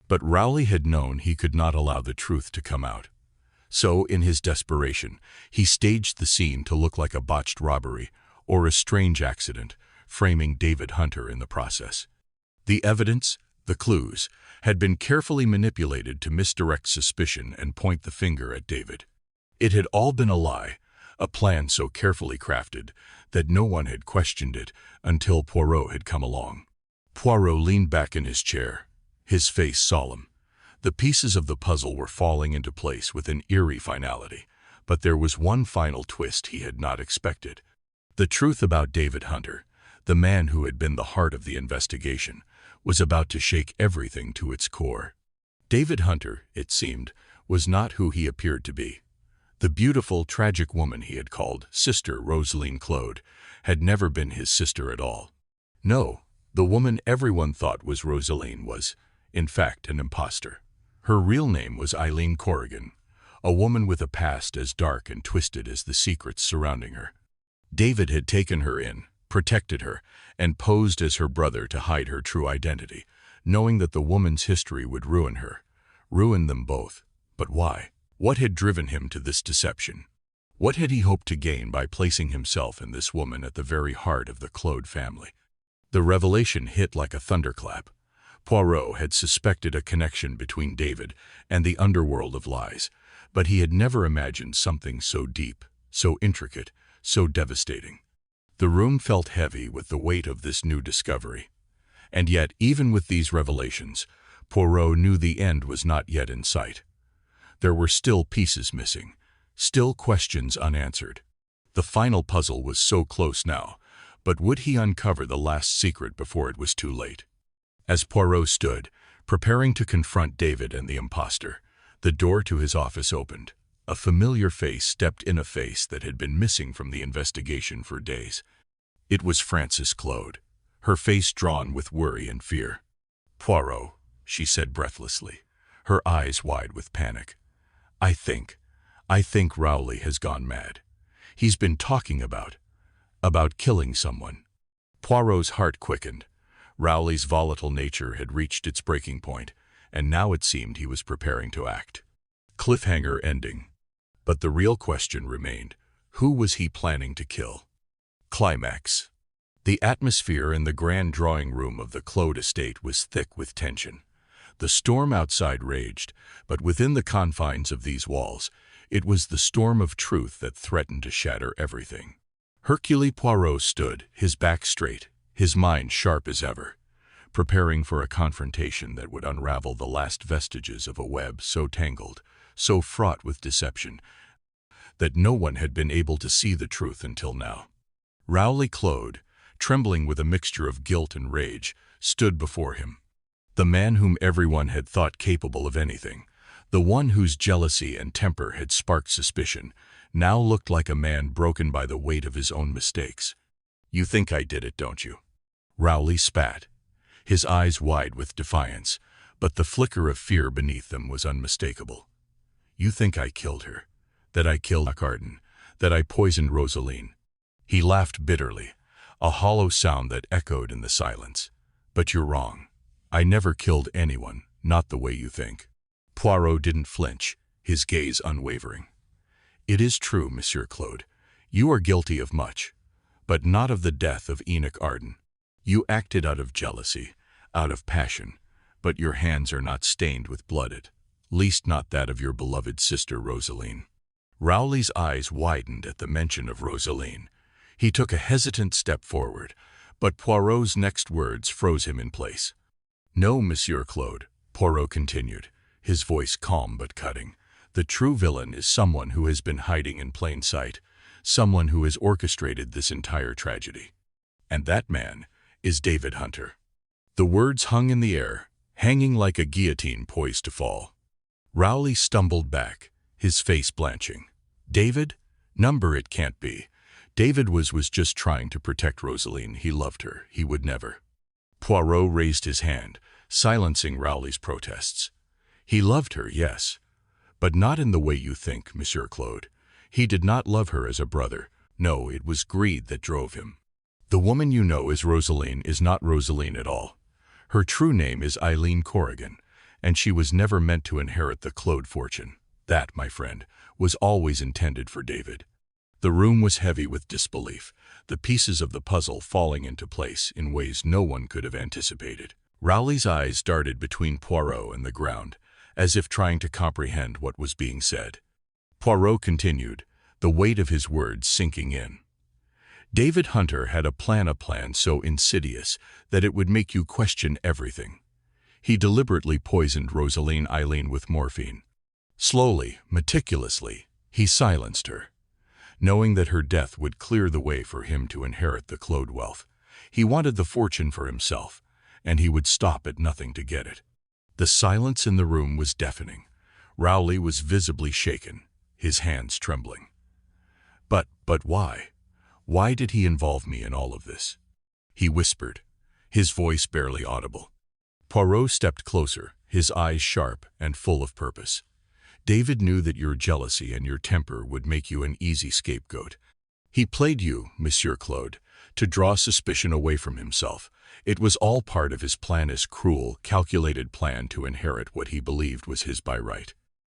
But Rowley had known he could not allow the truth to come out. So, in his desperation, he staged the scene to look like a botched robbery or a strange accident, framing David Hunter in the process. The evidence, the clues, had been carefully manipulated to misdirect suspicion and point the finger at David. It had all been a lie, a plan so carefully crafted that no one had questioned it until Poirot had come along. Poirot leaned back in his chair, his face solemn. The pieces of the puzzle were falling into place with an eerie finality, but there was one final twist he had not expected. The truth about David Hunter, the man who had been the heart of the investigation, was about to shake everything to its core. David Hunter, it seemed, was not who he appeared to be. The beautiful, tragic woman he had called Sister Rosaline Claude had never been his sister at all. No, the woman everyone thought was Rosaline was, in fact, an impostor. Her real name was Eileen Corrigan, a woman with a past as dark and twisted as the secrets surrounding her. David had taken her in, protected her, and posed as her brother to hide her true identity, knowing that the woman's history would ruin her, ruin them both. But why? What had driven him to this deception? What had he hoped to gain by placing himself and this woman at the very heart of the Claude family? The revelation hit like a thunderclap. Poirot had suspected a connection between David and the underworld of lies, but he had never imagined something so deep, so intricate, so devastating. The room felt heavy with the weight of this new discovery. And yet, even with these revelations, Poirot knew the end was not yet in sight. There were still pieces missing, still questions unanswered. The final puzzle was so close now, But would he uncover the last secret before it was too late? As Poirot stood, preparing to confront David and the impostor, the door to his office opened. A familiar face stepped in, a face that had been missing from the investigation for days. It was Frances Claude, her face drawn with worry and fear. "Poirot," she said breathlessly, her eyes wide with panic. I think Rowley has gone mad. He's been talking about killing someone." Poirot's heart quickened. Rowley's volatile nature had reached its breaking point, and now it seemed he was preparing to act. Cliffhanger ending. But the real question remained: who was he planning to kill? Climax. The atmosphere in the grand drawing room of the Claude estate was thick with tension. The storm outside raged, but within the confines of these walls, it was the storm of truth that threatened to shatter everything. Hercule Poirot stood, his back straight, his mind sharp as ever, preparing for a confrontation that would unravel the last vestiges of a web so tangled, so fraught with deception, that no one had been able to see the truth until now. Rowley Claude, trembling with a mixture of guilt and rage, stood before him. The man whom everyone had thought capable of anything, the one whose jealousy and temper had sparked suspicion, now looked like a man broken by the weight of his own mistakes. "You think I did it, don't you?" Rowley spat, his eyes wide with defiance, but the flicker of fear beneath them was unmistakable. "You think I killed her, that I killed Arden, that I poisoned Rosaline?" He laughed bitterly, a hollow sound that echoed in the silence. "But you're wrong. I never killed anyone, not the way you think." Poirot didn't flinch, his gaze unwavering. "It is true, Monsieur Claude. You are guilty of much, but not of the death of Enoch Arden. You acted out of jealousy, out of passion, but your hands are not stained with blood, at least not that of your beloved sister Rosaline." Rowley's eyes widened at the mention of Rosaline. He took a hesitant step forward, but Poirot's next words froze him in place. "No, Monsieur Claude," Poirot continued, his voice calm but cutting. "The true villain is someone who has been hiding in plain sight, someone who has orchestrated this entire tragedy. And that man is David Hunter." The words hung in the air, hanging like a guillotine poised to fall. Rowley stumbled back, his face blanching. "David? Number, it can't be. David was just trying to protect Rosaline. He loved her. He would never." Poirot raised his hand, silencing Rowley's protests. "He loved her, yes, but not in the way you think, Monsieur Claude. He did not love her as a brother. No, it was greed that drove him. The woman you know as Rosaline is not Rosaline at all. Her true name is Eileen Corrigan, and she was never meant to inherit the Claude fortune. That, my friend, was always intended for David." The room was heavy with disbelief, the pieces of the puzzle falling into place in ways no one could have anticipated. Rowley's eyes darted between Poirot and the ground, as if trying to comprehend what was being said. Poirot continued, the weight of his words sinking in. "David Hunter had a plan so insidious that it would make you question everything. He deliberately poisoned Rosaline Eileen with morphine. Slowly, meticulously, he silenced her. Knowing that her death would clear the way for him to inherit the Claude wealth, he wanted the fortune for himself, and he would stop at nothing to get it." The silence in the room was deafening. Rowley was visibly shaken, his hands trembling. But why? Why did he involve me in all of this?" he whispered, his voice barely audible. Poirot stepped closer, his eyes sharp and full of purpose. "David knew that your jealousy and your temper would make you an easy scapegoat. He played you, Monsieur Claude, to draw suspicion away from himself. It was all part of his plan, his cruel, calculated plan to inherit what he believed was his by right."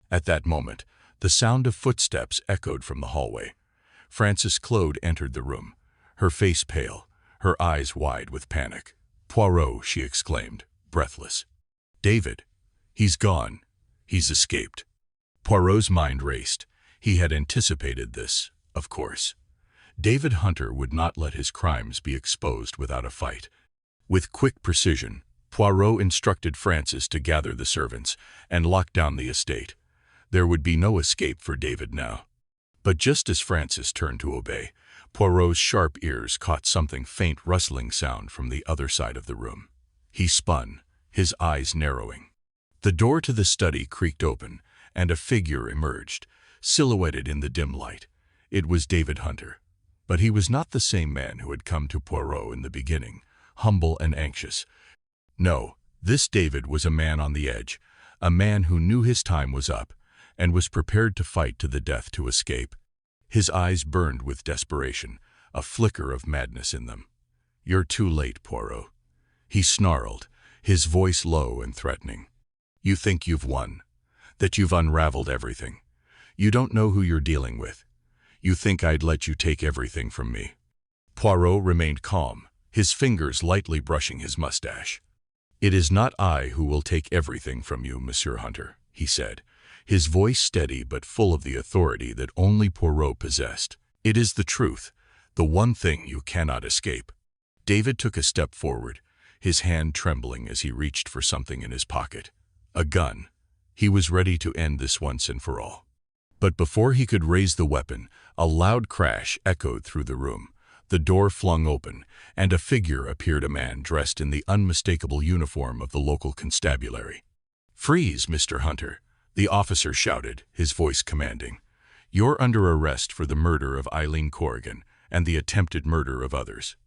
At that moment, the sound of footsteps echoed from the hallway. Frances Claude entered the room, her face pale, her eyes wide with panic. "Poirot," she exclaimed, breathless. "David, he's gone. He's escaped." Poirot's mind raced. He had anticipated this, of course. David Hunter would not let his crimes be exposed without a fight. With quick precision, Poirot instructed Frances to gather the servants and lock down the estate. There would be no escape for David now. But just as Frances turned to obey, Poirot's sharp ears caught something faint rustling sound from the other side of the room. He spun, his eyes narrowing. The door to the study creaked open, and a figure emerged, silhouetted in the dim light. It was David Hunter. But he was not the same man who had come to Poirot in the beginning, humble and anxious. No, this David was a man on the edge, a man who knew his time was up, and was prepared to fight to the death to escape. His eyes burned with desperation, a flicker of madness in them. "You're too late, Poirot," he snarled, his voice low and threatening. "You think you've won, that you've unraveled everything. You don't know who you're dealing with. You think I'd let you take everything from me." Poirot remained calm, his fingers lightly brushing his mustache. "It is not I who will take everything from you, Monsieur Hunter," he said, his voice steady but full of the authority that only Poirot possessed. "It is the truth, the one thing you cannot escape." David took a step forward, his hand trembling as he reached for something in his pocket. A gun. He was ready to end this once and for all. But before he could raise the weapon, a loud crash echoed through the room. The door flung open, and a figure appeared, a man dressed in the unmistakable uniform of the local constabulary. "Freeze, Mr. Hunter," the officer shouted, his voice commanding. "You're under arrest for the murder of Eileen Corrigan and the attempted murder of others."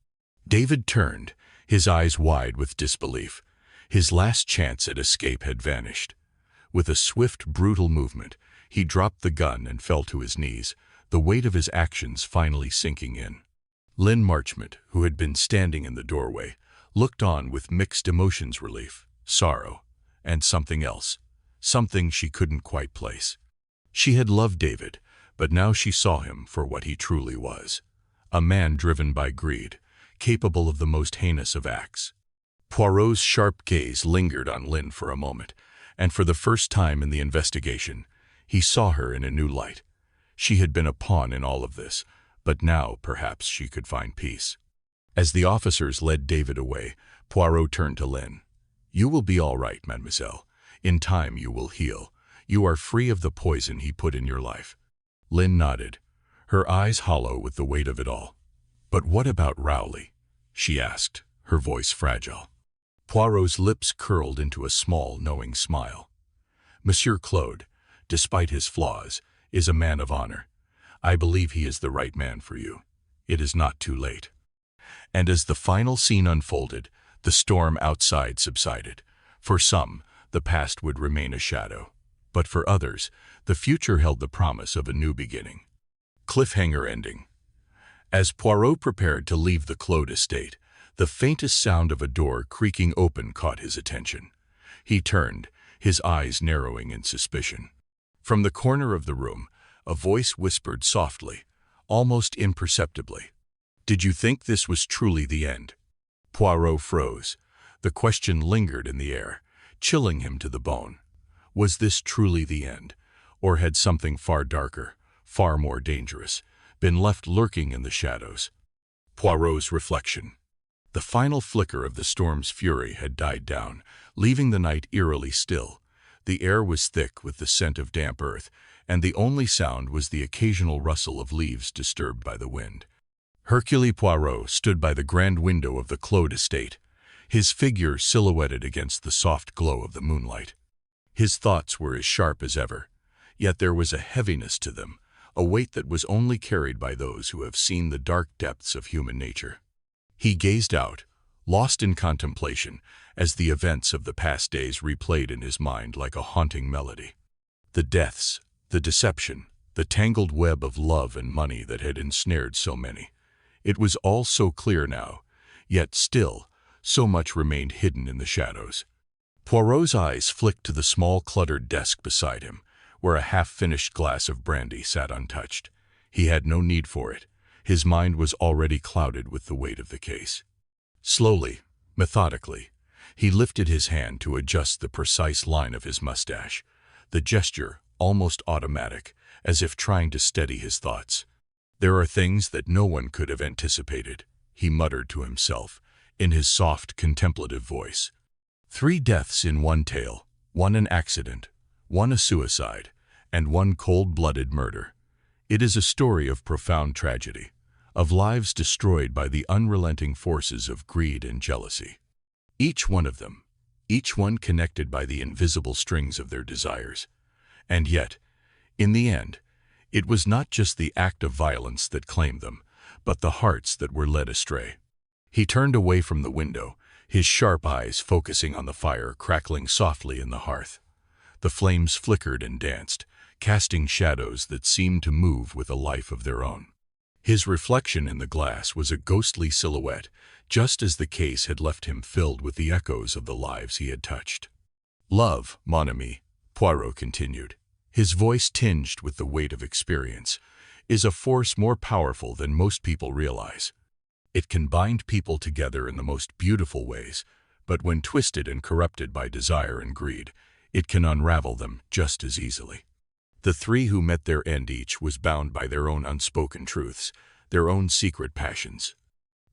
David turned, his eyes wide with disbelief. His last chance at escape had vanished. With a swift, brutal movement, he dropped the gun and fell to his knees, the weight of his actions finally sinking in. Lynn Marchmont, who had been standing in the doorway, looked on with mixed emotions: relief, sorrow, and something else, something she couldn't quite place. She had loved David, but now she saw him for what he truly was: a man driven by greed, capable of the most heinous of acts. Poirot's sharp gaze lingered on Lynn for a moment, and for the first time in the investigation, he saw her in a new light. She had been a pawn in all of this, but now perhaps she could find peace. As the officers led David away, Poirot turned to Lynn. "You will be all right, mademoiselle. In time you will heal. You are free of the poison he put in your life." Lynn nodded, her eyes hollow with the weight of it all. "But what about Rowley?" she asked, her voice fragile. Poirot's lips curled into a small, knowing smile. "Monsieur Claude, despite his flaws, is a man of honor. I believe he is the right man for you. It is not too late." And as the final scene unfolded, the storm outside subsided. For some, the past would remain a shadow. But for others, the future held the promise of a new beginning. Cliffhanger ending. As Poirot prepared to leave the Claude estate, the faintest sound of a door creaking open caught his attention. He turned, his eyes narrowing in suspicion. From the corner of the room, a voice whispered softly, almost imperceptibly, "Did you think this was truly the end?" Poirot froze. The question lingered in the air, chilling him to the bone. Was this truly the end, or had something far darker, far more dangerous, been left lurking in the shadows? Poirot's reflection. The final flicker of the storm's fury had died down, leaving the night eerily still. The air was thick with the scent of damp earth, and the only sound was the occasional rustle of leaves disturbed by the wind. Hercule Poirot stood by the grand window of the Claude estate, his figure silhouetted against the soft glow of the moonlight. His thoughts were as sharp as ever, yet there was a heaviness to them, a weight that was only carried by those who have seen the dark depths of human nature. He gazed out, lost in contemplation, as the events of the past days replayed in his mind like a haunting melody. The deaths, the deception, the tangled web of love and money that had ensnared so many. It was all so clear now, yet still, so much remained hidden in the shadows. Poirot's eyes flicked to the small cluttered desk beside him, where a half-finished glass of brandy sat untouched. He had no need for it. His mind was already clouded with the weight of the case. Slowly, methodically, he lifted his hand to adjust the precise line of his mustache, the gesture almost automatic, as if trying to steady his thoughts. "There are things that no one could have anticipated," he muttered to himself, in his soft, contemplative voice. 3 deaths in one tale, one an accident, one a suicide, and one cold-blooded murder. It is a story of profound tragedy, of lives destroyed by the unrelenting forces of greed and jealousy. Each one of them, each one connected by the invisible strings of their desires. And yet, in the end, it was not just the act of violence that claimed them, but the hearts that were led astray. He turned away from the window, his sharp eyes focusing on the fire crackling softly in the hearth. The flames flickered and danced, casting shadows that seemed to move with a life of their own. His reflection in the glass was a ghostly silhouette, just as the case had left him filled with the echoes of the lives he had touched. "Love, mon ami," Poirot continued, his voice tinged with the weight of experience, "is a force more powerful than most people realize. It can bind people together in the most beautiful ways, but when twisted and corrupted by desire and greed, it can unravel them just as easily." The three who met their end each was bound by their own unspoken truths, their own secret passions.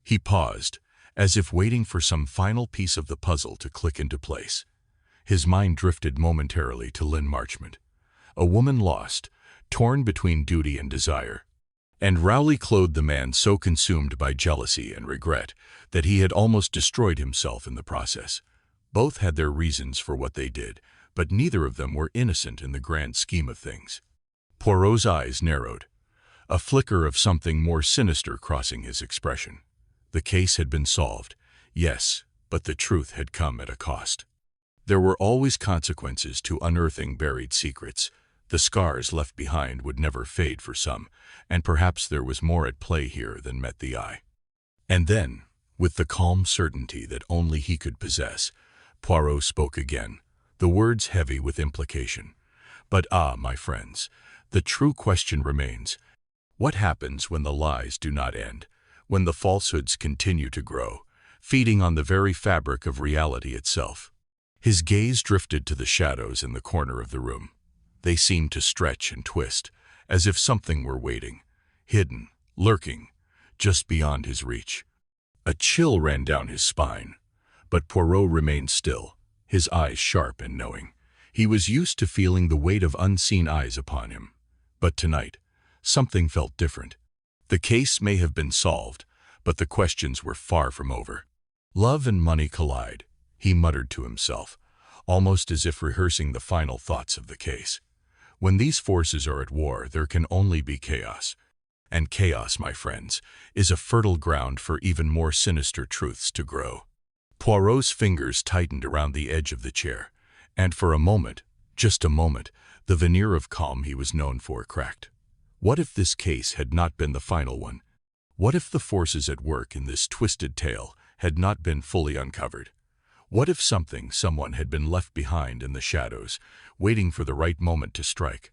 He paused, as if waiting for some final piece of the puzzle to click into place. His mind drifted momentarily to Lynn Marchmont, a woman lost, torn between duty and desire. And Rowley clothed the man so consumed by jealousy and regret that he had almost destroyed himself in the process. Both had their reasons for what they did, but neither of them were innocent in the grand scheme of things. Poirot's eyes narrowed, a flicker of something more sinister crossing his expression. The case had been solved, yes, but the truth had come at a cost. There were always consequences to unearthing buried secrets. The scars left behind would never fade for some, and perhaps there was more at play here than met the eye. And then, with the calm certainty that only he could possess, Poirot spoke again, the words heavy with implication. "But my friends, the true question remains. What happens when the lies do not end, when the falsehoods continue to grow, feeding on the very fabric of reality itself?" His gaze drifted to the shadows in the corner of the room. They seemed to stretch and twist, as if something were waiting, hidden, lurking, just beyond his reach. A chill ran down his spine, but Poirot remained still, his eyes sharp and knowing. He was used to feeling the weight of unseen eyes upon him. But tonight, something felt different. The case may have been solved, but the questions were far from over. "Love and money collide," he muttered to himself, almost as if rehearsing the final thoughts of the case. "When these forces are at war, there can only be chaos. And chaos, my friends, is a fertile ground for even more sinister truths to grow." Poirot's fingers tightened around the edge of the chair, and for a moment, just a moment, the veneer of calm he was known for cracked. What if this case had not been the final one? What if the forces at work in this twisted tale had not been fully uncovered? What if someone had been left behind in the shadows, waiting for the right moment to strike?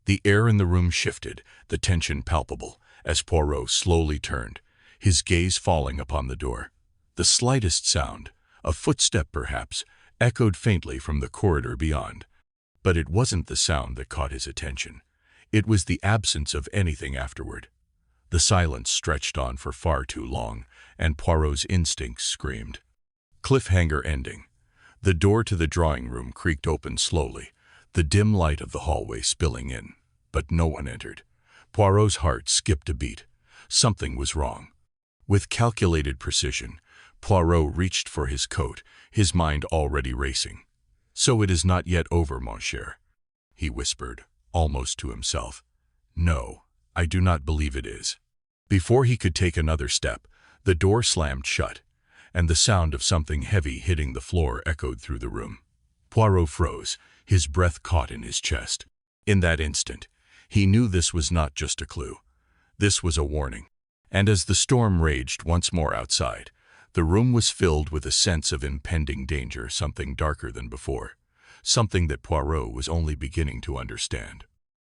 The air in the room shifted, the tension palpable, as Poirot slowly turned, his gaze falling upon the door. The slightest sound, a footstep perhaps, echoed faintly from the corridor beyond. But it wasn't the sound that caught his attention. It was the absence of anything afterward. The silence stretched on for far too long, and Poirot's instincts screamed. Cliffhanger ending. The door to the drawing room creaked open slowly, the dim light of the hallway spilling in, but no one entered. Poirot's heart skipped a beat. Something was wrong. With calculated precision, Poirot reached for his coat, his mind already racing. "So it is not yet over, mon cher," he whispered, almost to himself. "No, I do not believe it is." Before he could take another step, the door slammed shut, and the sound of something heavy hitting the floor echoed through the room. Poirot froze, his breath caught in his chest. In that instant, he knew this was not just a clue. This was a warning. And as the storm raged once more outside, the room was filled with a sense of impending danger, something darker than before, something that Poirot was only beginning to understand.